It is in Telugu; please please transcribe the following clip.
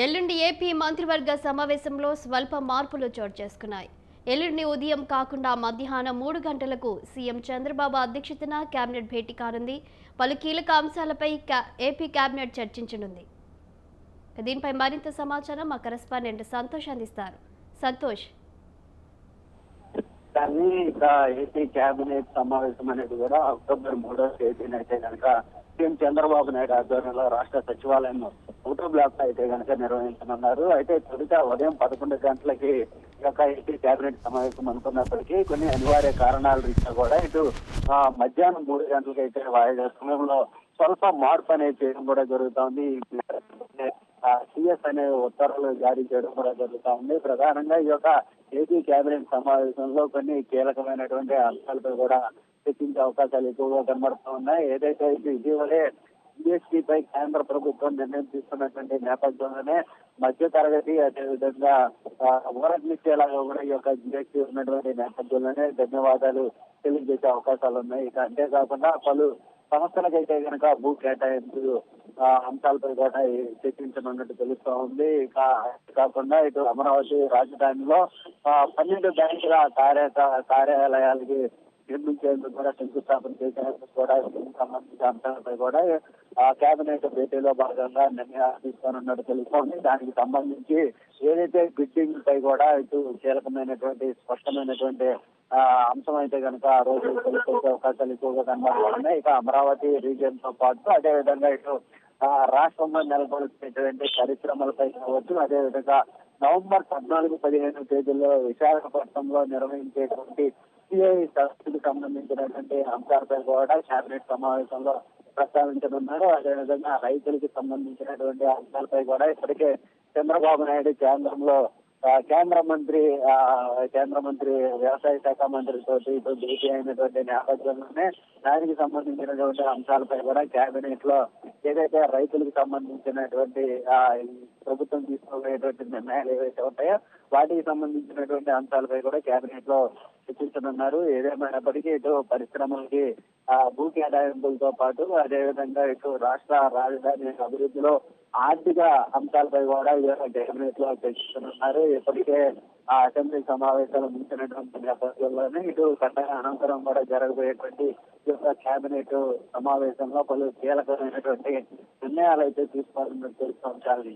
ఎల్లుండి ఏపీ మంత్రివర్గ సమావేశంలో స్వల్ప మార్పులు చోటు చేసుకున్నాయి. ఎల్లుండి ఉదయం కాకుండా మధ్యాహ్నం 3 గంటలకు సీఎం చంద్రబాబు అధ్యక్షతన కేబినెట్ భేటీ కానుంది. పలు కీలక అంశాలపై ఏపీ కేబినెట్ చర్చించనుంది. దీనిపై మరింత సమాచారం మా కరెస్పాండెంట్ సంతోష్ అందిస్తారు. సంతోష్. కానీ ఇక ఏపీ కేబినెట్ సమావేశం అనేది కూడా అక్టోబర్ 3వ తేదీన అయితే కనుక సీఎం చంద్రబాబు నాయుడు ఆధ్వర్యంలో రాష్ట్ర సచివాలయం ఫోటో బ్లాక్ అయితే కనుక నిర్వహించనున్నారు. అయితే తొలుత ఉదయం 11 గంటలకి ఈ యొక్క ఏపీ కేబినెట్ సమావేశం అనుకున్నప్పటికీ కొన్ని అనివార్య కారణాల రీత్యా కూడా ఇటు మధ్యాహ్నం 3 గంటలకి అయితే వాయిదా సమయంలో స్వల్ప మార్పు అనేది చేయడం కూడా జరుగుతోంది. సిఎస్ అనే ఉత్తర్వులు జారీ చేయడం కూడా జరుగుతా ఉంది. ప్రధానంగా ఈ యొక్క ఏపీ కేబినెట్ సమావేశంలో కొన్ని కీలకమైనటువంటి అంశాలపై కూడా చర్చించే అవకాశాలు ఎక్కువగా కనబడుతూ ఉన్నాయి. ఏదైతే ఇటీవలే జిఎస్టీ పై కేంద్ర ప్రభుత్వం నిర్ణయం తీసుకున్నటువంటి నేపథ్యంలోనే మధ్య తరగతి అదేవిధంగా ఊరటనిచ్చేలాగా కూడా ఈ యొక్క జిఎస్టీ ఉన్నటువంటి నేపథ్యంలోనే ధన్యవాదాలు తెలియజేసే అవకాశాలు ఉన్నాయి. ఇక అంతేకాకుండా పలు సంస్థలకైతే కనుక భూ కేటాయింపు అంశాలపై కూడా చర్చించనున్నట్టు తెలుస్తా ఉంది. ఇక కాకుండా ఇటు అమరావతి రాజధానిలో 12 బ్యాంకుల కార్యాలయాలకి నిర్మించేందుకు కూడా శంకుస్థాపన చేసేందుకు కూడా దీనికి సంబంధించిన అంశాలపై కూడా కేబినెట్ భేటీలో భాగంగా నిర్ణయాలు తీసుకోనున్నట్టు తెలుస్తోంది. దానికి సంబంధించి ఏదైతే బిడ్డింగ్ పై కూడా ఇటు కీలకమైనటువంటి స్పష్టమైనటువంటి అంశం అయితే కనుక ఆ రోజు తెలుసుకొచ్చే అవకాశాలు ఎక్కువగా కనబడుతున్నాయి. ఇక అమరావతి రీజియన్ తో పాటు అదేవిధంగా ఇటు రాష్ట్రంలో నెలకొల్పినటువంటి పరిశ్రమలపై కావచ్చు, అదేవిధంగా నవంబర్ 14-15 తేదీల్లో విశాఖపట్నంలో నిర్వహించేటువంటి సిఐ సదస్సుకు సంబంధించినటువంటి అంశాలపై కూడా కేబినెట్ సమావేశంలో ప్రస్తావించనున్నారు. అదేవిధంగా రైతులకు సంబంధించినటువంటి అంశాలపై కూడా ఇప్పటికే చంద్రబాబు నాయుడు కేంద్ర మంత్రి వ్యవసాయ శాఖ మంత్రితో ఇటు భేటీ అయినటువంటి నేపథ్యంలోనే దానికి సంబంధించినటువంటి అంశాలపై కూడా కేబినెట్ లో ఏదైతే రైతులకు సంబంధించినటువంటి ప్రభుత్వం తీసుకోబోయేటువంటి నిర్ణయాలు ఏవైతే ఉంటాయో వాటికి సంబంధించినటువంటి అంశాలపై కూడా కేబినెట్ లో చర్చించనున్నారు. ఏదేమైనప్పటికీ ఇటు పరిశ్రమలకి భూ కేటాయింపులతో పాటు అదేవిధంగా ఇటు రాష్ట్ర రాజధాని అభివృద్ధిలో ఆర్థిక అంశాలపై కూడా కేబినెట్ లో చర్చిస్తున్నారు. ఇప్పటికే అసెంబ్లీ సమావేశాలు ముగిసినటువంటి నేపథ్యంలోనే ఇటు పండగ అనంతరం కూడా జరగబోయేటువంటి కేబినెట్ సమావేశంలో పలు కీలకమైనటువంటి నిర్ణయాలు అయితే తీసుకోవాలని తెలుసుకోవాలి.